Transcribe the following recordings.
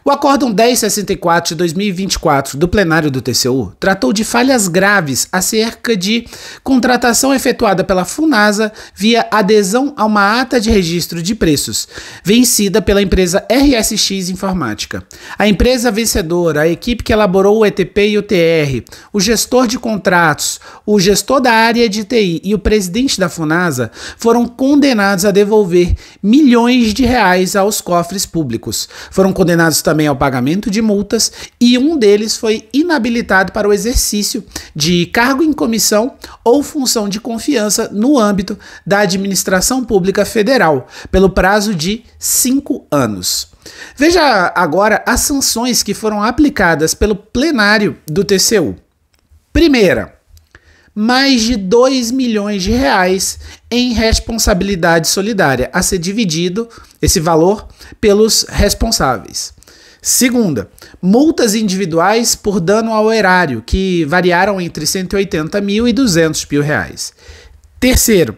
O Acórdão 1064 de 2024 do plenário do TCU tratou de falhas graves acerca de contratação efetuada pela Funasa via adesão a uma ata de registro de preços, vencida pela empresa RSX Informática. A empresa vencedora, a equipe que elaborou o ETP e o TR, o gestor de contratos, o gestor da área de TI e o presidente da Funasa foram condenados a devolver milhões de reais aos cofres públicos. Foram condenados também ao pagamento de multas e um deles foi inabilitado para o exercício de cargo em comissão ou função de confiança no âmbito da administração pública federal, pelo prazo de 5 anos. Veja agora as sanções que foram aplicadas pelo plenário do TCU. Primeira, mais de 2 milhões de reais em responsabilidade solidária, a ser dividido esse valor pelos responsáveis. Segunda, multas individuais por dano ao erário, que variaram entre 180 mil e 200 mil reais. Terceiro,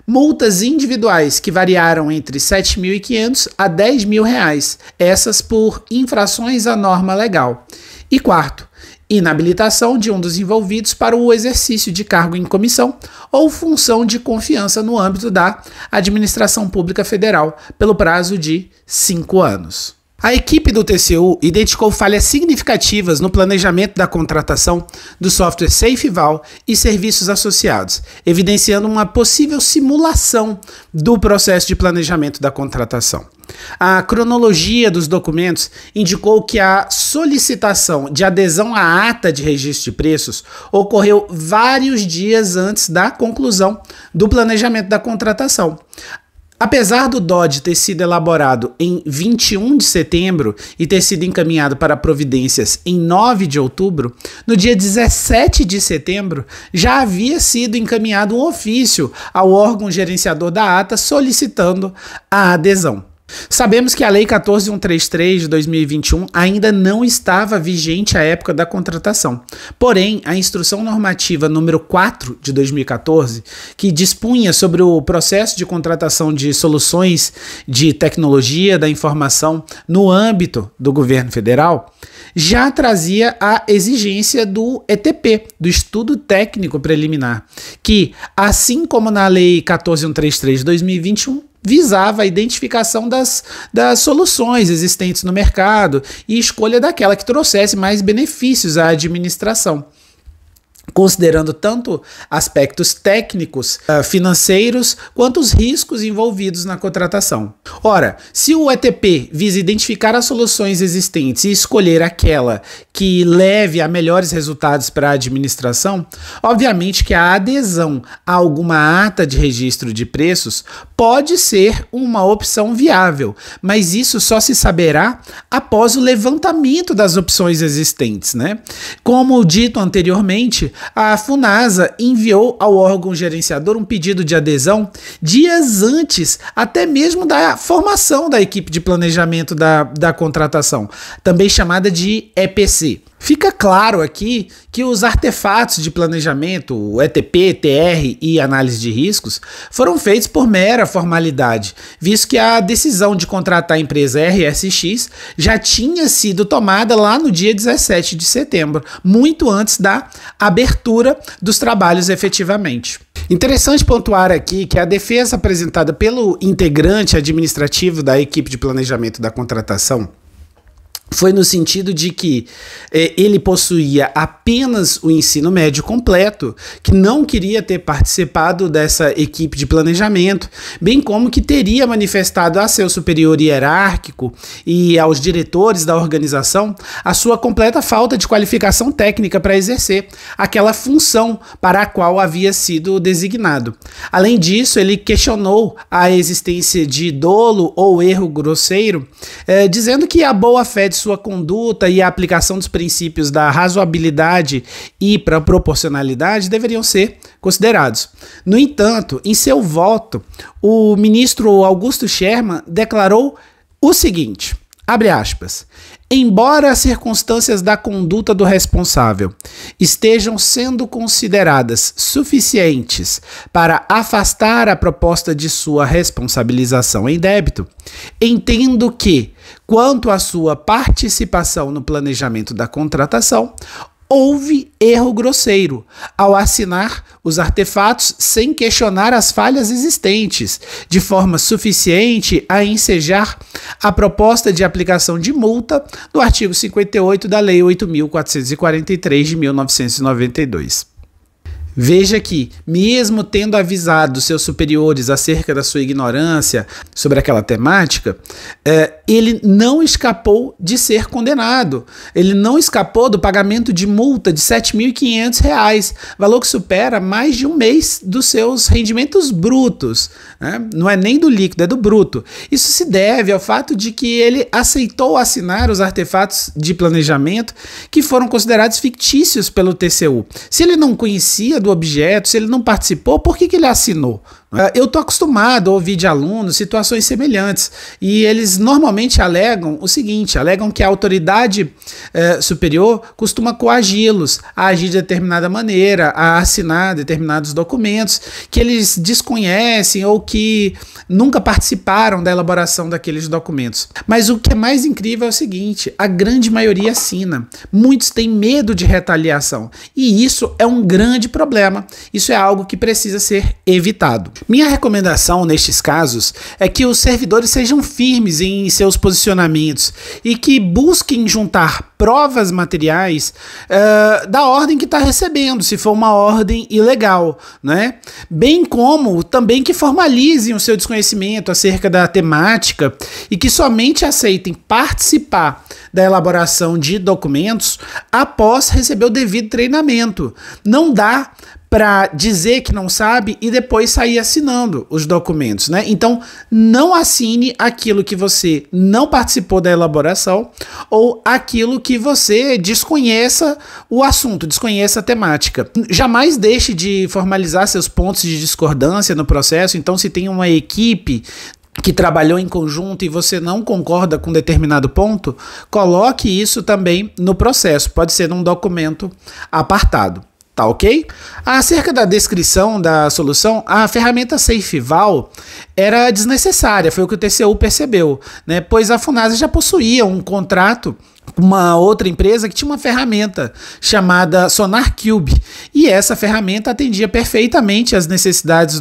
multas individuais que variaram entre 7.500 a 10 mil reais, essas por infrações à norma legal. E quarto, inabilitação de um dos envolvidos para o exercício de cargo em comissão ou função de confiança no âmbito da administração pública federal, pelo prazo de 5 anos. A equipe do TCU identificou falhas significativas no planejamento da contratação do software SafeVal e serviços associados, evidenciando uma possível simulação do processo de planejamento da contratação. A cronologia dos documentos indicou que a solicitação de adesão à ata de registro de preços ocorreu vários dias antes da conclusão do planejamento da contratação. Apesar do DOD ter sido elaborado em 21 de setembro e ter sido encaminhado para providências em 9 de outubro, no dia 17 de setembro já havia sido encaminhado um ofício ao órgão gerenciador da ata solicitando a adesão. Sabemos que a Lei 14.133 de 2021 ainda não estava vigente à época da contratação. Porém, a Instrução Normativa número 4 de 2014, que dispunha sobre o processo de contratação de soluções de tecnologia da informação no âmbito do governo federal, já trazia a exigência do ETP, do Estudo Técnico Preliminar, que, assim como na Lei 14.133 de 2021, visava a identificação das soluções existentes no mercado e escolha daquela que trouxesse mais benefícios à administração, considerando tanto aspectos técnicos, financeiros, quanto os riscos envolvidos na contratação. Ora, se o ETP visa identificar as soluções existentes e escolher aquela que leve a melhores resultados para a administração, obviamente que a adesão a alguma ata de registro de preços pode ser uma opção viável, mas isso só se saberá após o levantamento das opções existentes, né? Como dito anteriormente, a Funasa enviou ao órgão gerenciador um pedido de adesão dias antes, até mesmo da formação da equipe de planejamento da contratação, também chamada de EPC. Fica claro aqui que os artefatos de planejamento, o ETP, TR e análise de riscos, foram feitos por mera formalidade, visto que a decisão de contratar a empresa RSX já tinha sido tomada lá no dia 17 de setembro, muito antes da abertura dos trabalhos efetivamente. Interessante pontuar aqui que a defesa apresentada pelo integrante administrativo da equipe de planejamento da contratação foi no sentido de que ele possuía apenas o ensino médio completo, que não queria ter participado dessa equipe de planejamento, bem como que teria manifestado a seu superior hierárquico e aos diretores da organização a sua completa falta de qualificação técnica para exercer aquela função para a qual havia sido designado. Além disso, ele questionou a existência de dolo ou erro grosseiro, dizendo que a boa-fé de sua conduta e a aplicação dos princípios da razoabilidade e proporcionalidade deveriam ser considerados. No entanto, em seu voto, o ministro Augusto Sherman declarou o seguinte, abre aspas, embora as circunstâncias da conduta do responsável estejam sendo consideradas suficientes para afastar a proposta de sua responsabilização em débito, entendo que, quanto à sua participação no planejamento da contratação, houve erro grosseiro ao assinar os artefatos sem questionar as falhas existentes, de forma suficiente a ensejar a proposta de aplicação de multa do artigo 58 da Lei 8.443 de 1992. Veja que, mesmo tendo avisado seus superiores acerca da sua ignorância sobre aquela temática, ele não escapou de ser condenado. Ele não escapou do pagamento de multa de R$ 7.500, valor que supera mais de um mês dos seus rendimentos brutos, né? Não é nem do líquido, é do bruto. Isso se deve ao fato de que ele aceitou assinar os artefatos de planejamento que foram considerados fictícios pelo TCU. Se ele não conhecia do objeto, se ele não participou, por que ele assinou? Eu estou acostumado a ouvir de alunos situações semelhantes e eles normalmente alegam o seguinte, alegam que a autoridade superior costuma coagi-los a agir de determinada maneira, a assinar determinados documentos que eles desconhecem ou que nunca participaram da elaboração daqueles documentos. Mas o que é mais incrível é o seguinte, a grande maioria assina, muitos têm medo de retaliação e isso é um grande problema, isso é algo que precisa ser evitado. Minha recomendação nestes casos é que os servidores sejam firmes em seus posicionamentos e que busquem juntar provas materiais da ordem que está recebendo, se for uma ordem ilegal, né? Bem como também que formalizem o seu desconhecimento acerca da temática e que somente aceitem participar da elaboração de documentos após receber o devido treinamento. Não dá para dizer que não sabe e depois sair assinando os documentos, né? Então, não assine aquilo que você não participou da elaboração ou aquilo que você desconheça o assunto, desconheça a temática. Jamais deixe de formalizar seus pontos de discordância no processo. Então, se tem uma equipe que trabalhou em conjunto e você não concorda com determinado ponto, coloque isso também no processo. Pode ser num documento apartado. Tá ok? Acerca da descrição da solução, a ferramenta SafeVal era desnecessária, foi o que o TCU percebeu, né? Pois a Funasa já possuía um contrato com uma outra empresa que tinha uma ferramenta chamada SonarQube e essa ferramenta atendia perfeitamente às necessidades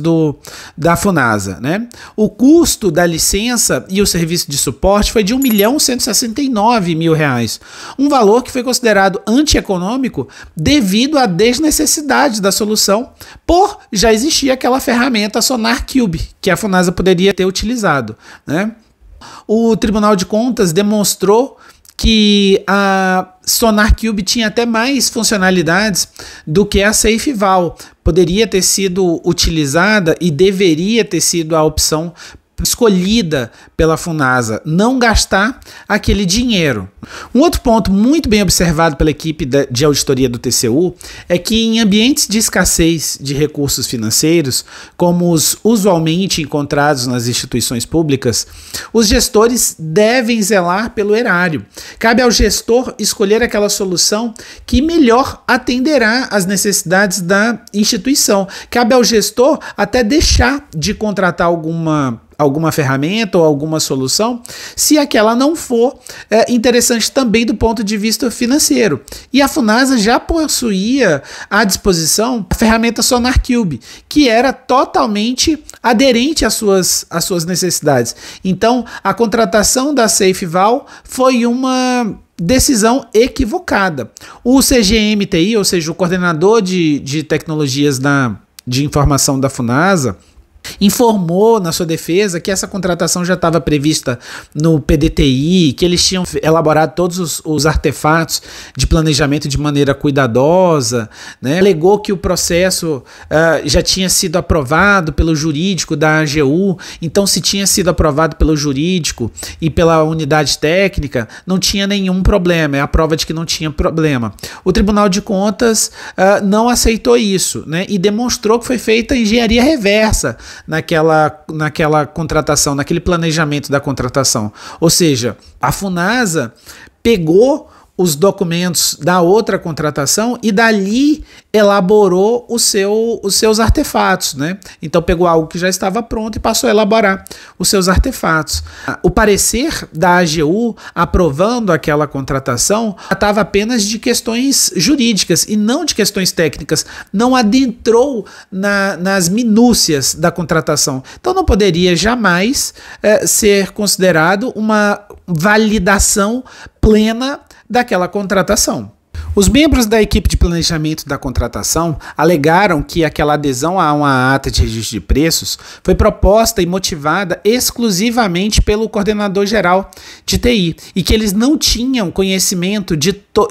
da Funasa, né? O custo da licença e o serviço de suporte foi de R$ 1.169.000, um valor que foi considerado antieconômico devido à desnecessidade da solução, por já existir aquela ferramenta SonarQube que a Funasa poderia ter utilizado, né? O Tribunal de Contas demonstrou que a SonarQube tinha até mais funcionalidades do que a SafeVal. Poderia ter sido utilizada e deveria ter sido a opção escolhida pela Funasa, não gastar aquele dinheiro. Um outro ponto muito bem observado pela equipe de auditoria do TCU é que em ambientes de escassez de recursos financeiros, como os usualmente encontrados nas instituições públicas, os gestores devem zelar pelo erário. Cabe ao gestor escolher aquela solução que melhor atenderá às necessidades da instituição. Cabe ao gestor até deixar de contratar alguma ferramenta ou alguma solução, se aquela não for interessante também do ponto de vista financeiro. E a Funasa já possuía à disposição a ferramenta SonarQube, que era totalmente aderente às suas necessidades. Então, a contratação da SafeVal foi uma decisão equivocada. O CGMTI, ou seja, o coordenador de tecnologias de informação da Funasa, informou na sua defesa que essa contratação já estava prevista no PDTI, que eles tinham elaborado todos os artefatos de planejamento de maneira cuidadosa, né? Alegou que o processo já tinha sido aprovado pelo jurídico da AGU, então se tinha sido aprovado pelo jurídico e pela unidade técnica, não tinha nenhum problema, é a prova de que não tinha problema. O Tribunal de Contas não aceitou isso, né? E demonstrou que foi feita engenharia reversa naquela contratação, naquele planejamento da contratação. Ou seja, a Funasa pegou os documentos da outra contratação e dali elaborou os seus artefatos, né? Então pegou algo que já estava pronto e passou a elaborar os seus artefatos. O parecer da AGU aprovando aquela contratação tratava apenas de questões jurídicas e não de questões técnicas, não adentrou nas minúcias da contratação. Então não poderia jamais ser considerado uma validação plena daquela contratação. Os membros da equipe de planejamento da contratação alegaram que aquela adesão a uma ata de registro de preços foi proposta e motivada exclusivamente pelo coordenador geral de TI e que eles não tinham conhecimento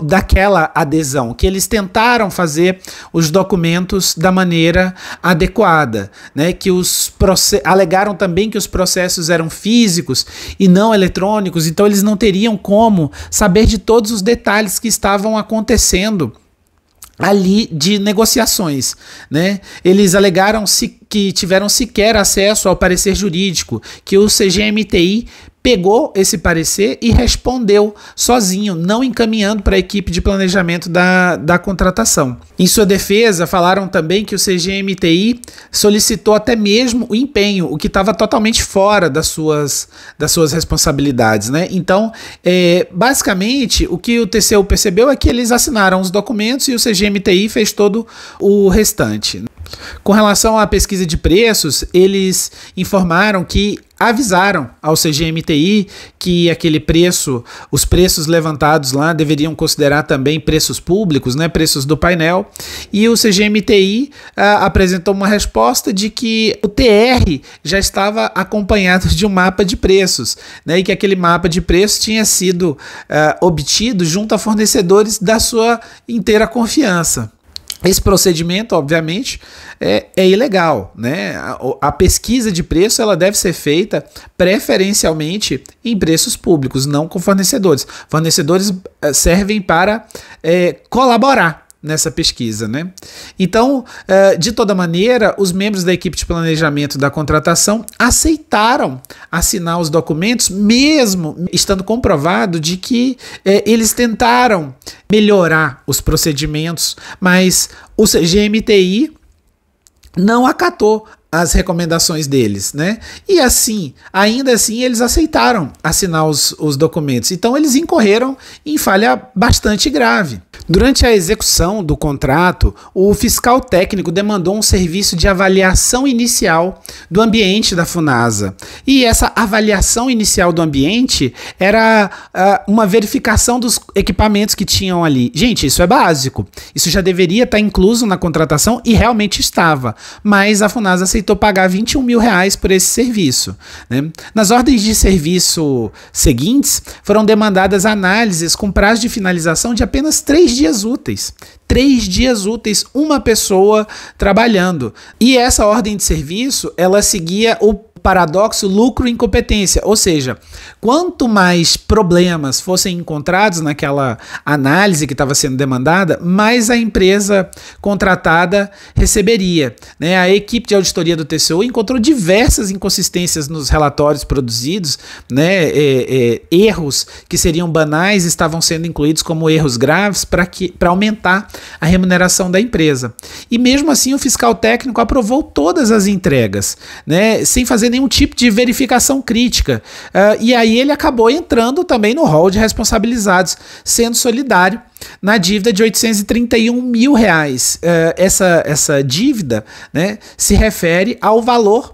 daquela adesão, que eles tentaram fazer os documentos da maneira adequada, né? Que alegaram também que os processos eram físicos e não eletrônicos, então eles não teriam como saber de todos os detalhes que estavam acontecendo ali de negociações, né? Eles alegaram que tiveram sequer acesso ao parecer jurídico, que o CGMTI pegou esse parecer e respondeu sozinho, não encaminhando para a equipe de planejamento da contratação. Em sua defesa, falaram também que o CGMTI solicitou até mesmo o empenho, o que estava totalmente fora das suas responsabilidades, né? Então, basicamente, o que o TCU percebeu é que eles assinaram os documentos e o CGMTI fez todo o restante. Com relação à pesquisa de preços, eles informaram que avisaram ao CGMTI que os preços levantados lá deveriam considerar também preços públicos, né, preços do painel, e o CGMTI apresentou uma resposta de que o TR já estava acompanhado de um mapa de preços, né, e que aquele mapa de preços tinha sido obtido junto a fornecedores da sua inteira confiança. Esse procedimento, obviamente, é ilegal, né? A pesquisa de preço ela deve ser feita preferencialmente em preços públicos, não com fornecedores. Fornecedores servem para colaborar nessa pesquisa, né? Então, de toda maneira, os membros da equipe de planejamento da contratação aceitaram assinar os documentos, mesmo estando comprovado de que eles tentaram melhorar os procedimentos, mas o CGMTI não acatou as recomendações deles, né? E assim, ainda assim, eles aceitaram assinar os documentos. Então, eles incorreram em falha bastante grave. Durante a execução do contrato, o fiscal técnico demandou um serviço de avaliação inicial do ambiente da Funasa. E essa avaliação inicial do ambiente era uma verificação dos equipamentos que tinham ali. Gente, isso é básico. Isso já deveria estar incluso na contratação e realmente estava. Mas a Funasa aceitou pagar R$21 mil por esse serviço, né? Nas ordens de serviço seguintes, foram demandadas análises com prazo de finalização de apenas 3 dias úteis. 3 dias úteis, uma pessoa trabalhando. E essa ordem de serviço, ela seguia o paradoxo lucro-incompetência, ou seja, quanto mais problemas fossem encontrados naquela análise que estava sendo demandada, mais a empresa contratada receberia, né? A equipe de auditoria do TCU encontrou diversas inconsistências nos relatórios produzidos, né? Erros que seriam banais estavam sendo incluídos como erros graves para aumentar a remuneração da empresa. E mesmo assim o fiscal técnico aprovou todas as entregas, né? Sem fazer nenhum tipo de verificação crítica. E aí ele acabou entrando também no rol de responsabilizados, sendo solidário na dívida de R$831 mil. Essa dívida, né, se refere ao valor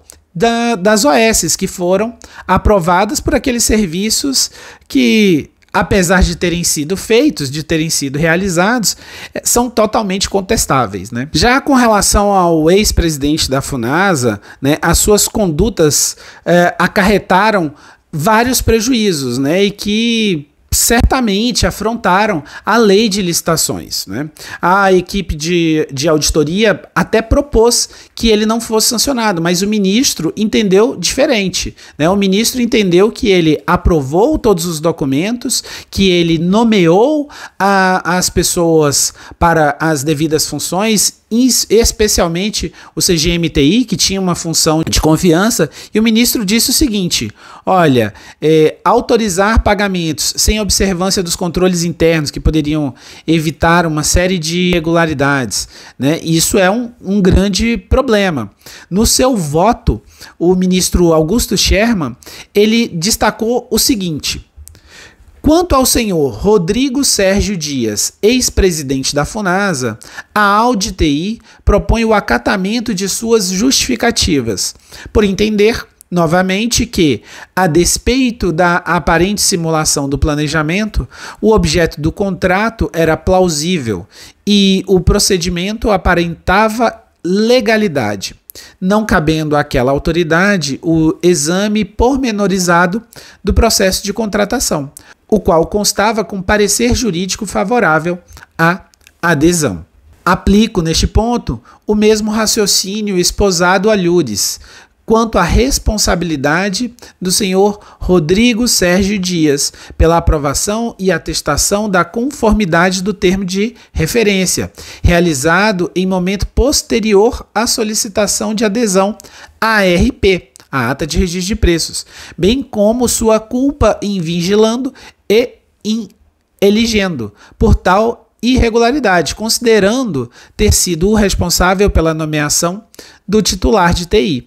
das OS que foram aprovadas por aqueles serviços que, apesar de terem sido feitos, de terem sido realizados, são totalmente contestáveis, né? Já com relação ao ex-presidente da Funasa, né, as suas condutas acarretaram vários prejuízos, né, e que certamente afrontaram a lei de licitações, né? A equipe de auditoria até propôs que ele não fosse sancionado, mas o ministro entendeu diferente, né? O ministro entendeu que ele aprovou todos os documentos, que ele nomeou as pessoas para as devidas funções especialmente o CGMTI, que tinha uma função de confiança, e o ministro disse o seguinte: olha, autorizar pagamentos sem observância dos controles internos que poderiam evitar uma série de irregularidades, né? Isso é um grande problema. No seu voto, o ministro Augusto Scherman, ele destacou o seguinte: quanto ao senhor Rodrigo Sérgio Dias, ex-presidente da FUNASA, a AUDI-TI propõe o acatamento de suas justificativas, por entender, novamente, que, a despeito da aparente simulação do planejamento, o objeto do contrato era plausível e o procedimento aparentava legalidade, não cabendo àquela autoridade o exame pormenorizado do processo de contratação, o qual constava com parecer jurídico favorável à adesão. Aplico, neste ponto, o mesmo raciocínio esposado a Lures, quanto à responsabilidade do senhor Rodrigo Sérgio Dias pela aprovação e atestação da conformidade do termo de referência, realizado em momento posterior à solicitação de adesão à ARP, a Ata de Registro de Preços, bem como sua culpa em vigilando e em eligendo por tal irregularidade, considerando ter sido o responsável pela nomeação do titular de TI.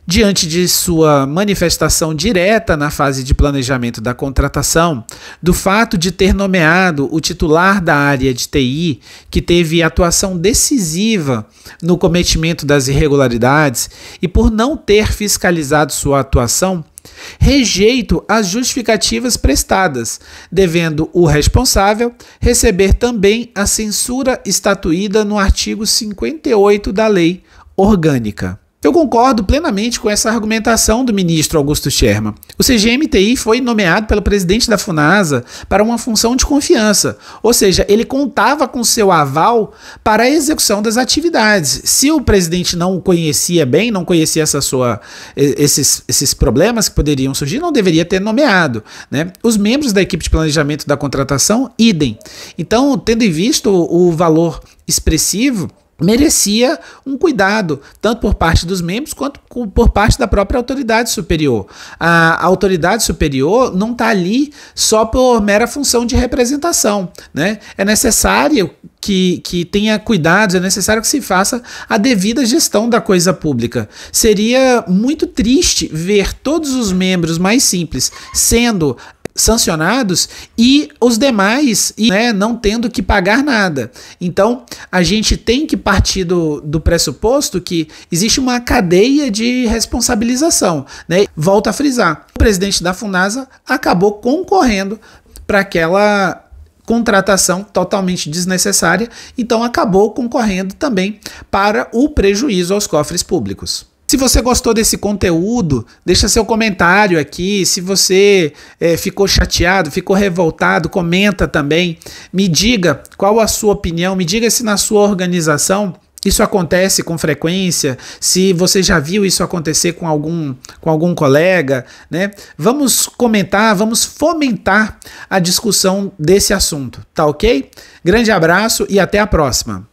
Diante de sua manifestação direta na fase de planejamento da contratação, do fato de ter nomeado o titular da área de TI, que teve atuação decisiva no cometimento das irregularidades, e por não ter fiscalizado sua atuação, rejeito as justificativas prestadas, devendo o responsável receber também a censura estatuída no artigo 58 da Lei Orgânica. Eu concordo plenamente com essa argumentação do ministro Augusto Scherman. O CGMTI foi nomeado pelo presidente da FUNASA para uma função de confiança, ou seja, ele contava com seu aval para a execução das atividades. Se o presidente não o conhecia bem, não conhecia esses problemas que poderiam surgir, não deveria ter nomeado, né? Os membros da equipe de planejamento da contratação, idem. Então, tendo em vista o valor expressivo, merecia um cuidado, tanto por parte dos membros quanto por parte da própria autoridade superior. A autoridade superior não está ali só por mera função de representação, né? É necessário que tenha cuidados, é necessário que se faça a devida gestão da coisa pública. Seria muito triste ver todos os membros mais simples sendo sancionados e os demais não tendo que pagar nada. Então, a gente tem que partir do pressuposto que existe uma cadeia de responsabilização, né? Volto a frisar, o presidente da FUNASA acabou concorrendo para aquela contratação totalmente desnecessária, então acabou concorrendo também para o prejuízo aos cofres públicos. Se você gostou desse conteúdo, deixa seu comentário aqui. Se você ficou chateado, ficou revoltado, comenta também. Me diga qual a sua opinião, me diga se na sua organização isso acontece com frequência, se você já viu isso acontecer com algum colega, né? Vamos comentar, vamos fomentar a discussão desse assunto, tá ok? Grande abraço e até a próxima.